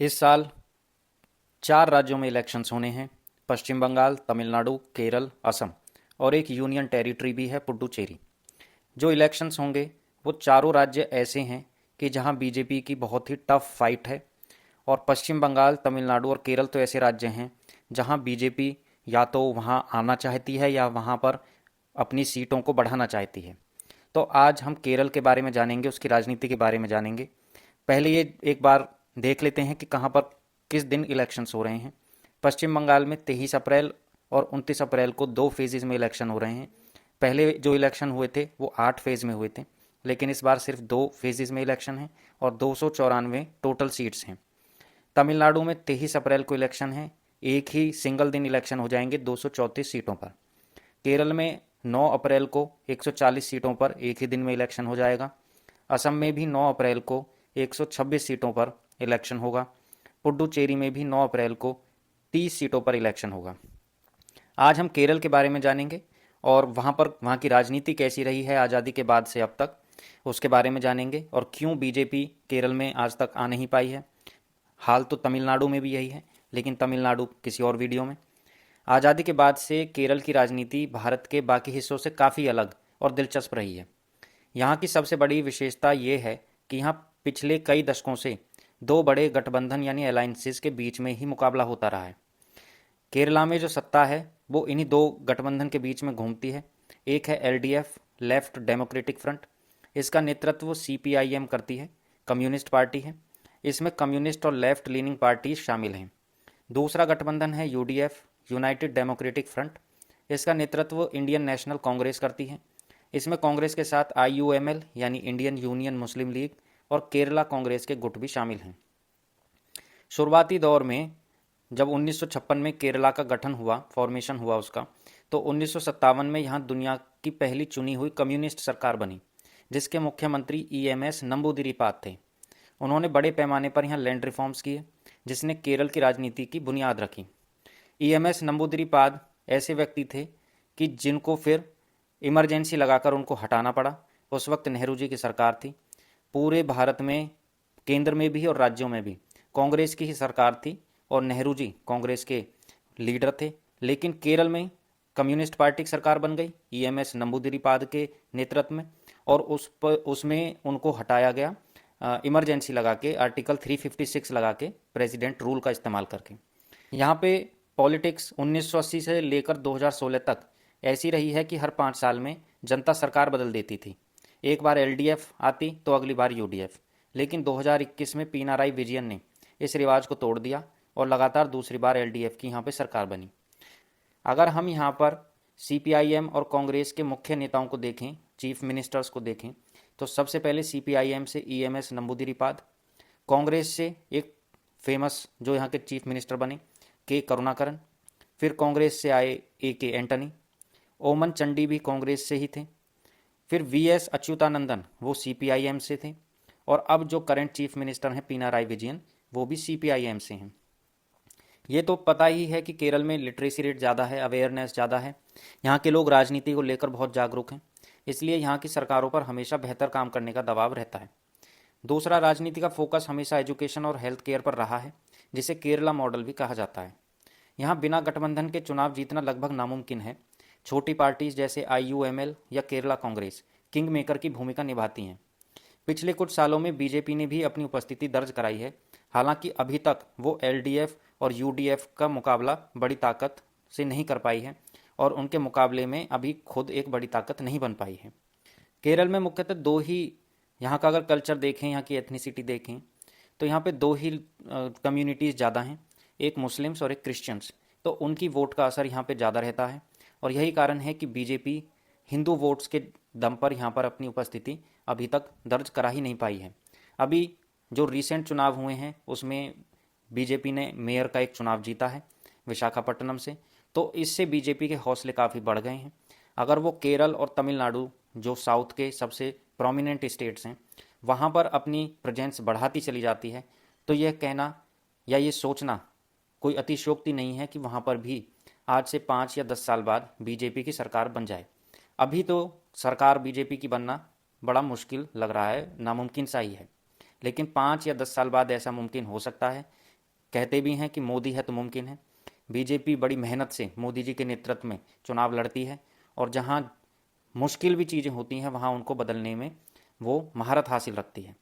इस साल 4 राज्यों में इलेक्शंस होने हैं। पश्चिम बंगाल, तमिलनाडु, केरल, असम और एक यूनियन टेरिटरी भी है, पुडुचेरी। जो इलेक्शंस होंगे वो चारों राज्य ऐसे हैं कि जहां बीजेपी की बहुत ही टफ फाइट है। और पश्चिम बंगाल, तमिलनाडु और केरल तो ऐसे राज्य हैं जहां बीजेपी या तो वहां आना चाहती है या वहां पर अपनी सीटों को बढ़ाना चाहती है। तो आज हम केरल के बारे में जानेंगे, उसकी राजनीति के बारे में जानेंगे। पहले ये एक बार देख लेते हैं कि कहाँ पर किस दिन इलेक्शंस हो रहे हैं। पश्चिम बंगाल में 23 अप्रैल और 29 अप्रैल को 2 फेजेज में इलेक्शन हो रहे हैं। पहले जो इलेक्शन हुए थे वो 8 फेज में हुए थे, लेकिन इस बार सिर्फ 2 फेजेज में इलेक्शन है और 294 टोटल सीट्स हैं। तमिलनाडु में 23 अप्रैल को इलेक्शन है, एक ही सिंगल दिन इलेक्शन हो जाएंगे 234 सीटों पर। केरल में 9 अप्रैल को 140 सीटों पर एक ही दिन में इलेक्शन हो जाएगा। असम में भी 9 अप्रैल को 126 सीटों पर इलेक्शन होगा। पुडुचेरी में भी 9 अप्रैल को 30 सीटों पर इलेक्शन होगा। आज हम केरल के बारे में जानेंगे और वहाँ की राजनीति कैसी रही है आज़ादी के बाद से अब तक, उसके बारे में जानेंगे और क्यों बीजेपी केरल में आज तक आ नहीं पाई है। हाल तो तमिलनाडु में भी यही है, लेकिन तमिलनाडु किसी और वीडियो में। आज़ादी के बाद से केरल की राजनीति भारत के बाकी हिस्सों से काफ़ी अलग और दिलचस्प रही है। यहाँ की सबसे बड़ी विशेषता ये है कि यहाँ पिछले कई दशकों से दो बड़े गठबंधन यानी अलायंसेस के बीच में ही मुकाबला होता रहा है। केरला में जो सत्ता है वो इन्हीं दो गठबंधन के बीच में घूमती है। एक है एलडीएफ, लेफ्ट डेमोक्रेटिक फ्रंट। इसका नेतृत्व सीपीआईएम करती है, कम्युनिस्ट पार्टी है। इसमें कम्युनिस्ट और लेफ्ट लीनिंग पार्टी शामिल हैं। दूसरा गठबंधन है यूडीएफ, यूनाइटेड डेमोक्रेटिक फ्रंट। इसका नेतृत्व इंडियन नेशनल कांग्रेस करती है। इसमें कांग्रेस के साथ आईयूएमएल यानी इंडियन यूनियन मुस्लिम लीग और केरला कांग्रेस के गुट भी शामिल हैं। शुरुआती दौर में जब 1956 में केरला का गठन हुआ, फॉर्मेशन हुआ उसका, तो 1957 में यहाँ दुनिया की पहली चुनी हुई कम्युनिस्ट सरकार बनी, जिसके मुख्यमंत्री ईएमएस नंबूदिरीपाद थे। उन्होंने बड़े पैमाने पर यहाँ लैंड रिफॉर्म्स किए, जिसने केरल की राजनीति की बुनियाद रखी। ईएमएस नंबूदिरीपाद ऐसे व्यक्ति थे कि जिनको फिर इमरजेंसी लगाकर उनको हटाना पड़ा। उस वक्त नेहरू जी की सरकार थी। पूरे भारत में, केंद्र में भी और राज्यों में भी कांग्रेस की ही सरकार थी और नेहरू जी कांग्रेस के लीडर थे। लेकिन केरल में कम्युनिस्ट पार्टी की सरकार बन गई ईएमएस नंबूदिरीपाद के नेतृत्व में, और उसमें उनको हटाया गया इमरजेंसी लगा के, आर्टिकल 356 लगा के, प्रेसिडेंट रूल का इस्तेमाल करके। यहाँ पे पॉलिटिक्स 1980 से लेकर 2016 तक ऐसी रही है कि हर 5 साल में जनता सरकार बदल देती थी। एक बार एलडीएफ आती तो अगली बार यूडीएफ। लेकिन 2021 में पिनाराई विजयन ने इस रिवाज को तोड़ दिया और लगातार दूसरी बार एलडीएफ की यहाँ पे सरकार बनी। अगर हम यहाँ पर सीपीआईएम और कांग्रेस के मुख्य नेताओं को देखें, चीफ मिनिस्टर्स को देखें, तो सबसे पहले सीपीआईएम से ईएमएस नंबूदिरीपाद, कांग्रेस से एक फेमस जो यहाँ के चीफ मिनिस्टर बने के करुणाकरन, फिर कांग्रेस से आए ए के एंटनी, ओमन चंडी भी कांग्रेस से ही थे, फिर वीएस अच्युतानंदन वो सीपीआईएम से थे, और अब जो करंट चीफ मिनिस्टर हैं पिनाराई विजयन, वो भी सीपीआईएम से हैं। ये तो पता ही है कि केरल में लिटरेसी रेट ज़्यादा है, अवेयरनेस ज़्यादा है, यहाँ के लोग राजनीति को लेकर बहुत जागरूक हैं, इसलिए यहाँ की सरकारों पर हमेशा बेहतर काम करने का दबाव रहता है। दूसरा, राजनीति का फोकस हमेशा एजुकेशन और हेल्थ केयर पर रहा है, जिसे केरला मॉडल भी कहा जाता है। यहाँ बिना गठबंधन के चुनाव जीतना लगभग नामुमकिन है। छोटी पार्टीज जैसे आईयूएमएल या केरला कांग्रेस किंग मेकर की भूमिका निभाती हैं। पिछले कुछ सालों में बीजेपी ने भी अपनी उपस्थिति दर्ज कराई है, हालांकि अभी तक वो एलडीएफ और यूडीएफ का मुकाबला बड़ी ताकत से नहीं कर पाई है और उनके मुकाबले में अभी खुद एक बड़ी ताकत नहीं बन पाई है। केरल में मुख्यतः दो ही, यहाँ का अगर कल्चर देखें, यहाँ की एथनिसिटी देखें, तो यहाँ पे दो ही कम्युनिटीज़ ज़्यादा हैं, एक मुस्लिम्स और एक क्रिश्चियंस। तो उनकी वोट का असर यहाँ पे ज़्यादा रहता है और यही कारण है कि बीजेपी हिंदू वोट्स के दम पर यहाँ पर अपनी उपस्थिति अभी तक दर्ज करा ही नहीं पाई है। अभी जो रिसेंट चुनाव हुए हैं उसमें बीजेपी ने मेयर का एक चुनाव जीता है विशाखापट्टनम से, तो इससे बीजेपी के हौसले काफ़ी बढ़ गए हैं। अगर वो केरल और तमिलनाडु जो साउथ के सबसे प्रोमिनेंट स्टेट्स हैं वहाँ पर अपनी प्रेजेंस बढ़ाती चली जाती है, तो यह कहना या ये सोचना कोई अतिशयोक्ति नहीं है कि वहाँ पर भी आज से 5 या 10 साल बाद बीजेपी की सरकार बन जाए। अभी तो सरकार बीजेपी की बनना बड़ा मुश्किल लग रहा है, नामुमकिन सा ही है, लेकिन 5 या 10 साल बाद ऐसा मुमकिन हो सकता है कहते भी हैं कि मोदी है तो मुमकिन है। बीजेपी बड़ी मेहनत से मोदी जी के नेतृत्व में चुनाव लड़ती है और जहां मुश्किल भी चीज़ें होती हैं वहां उनको बदलने में वो महारत हासिल रखती है।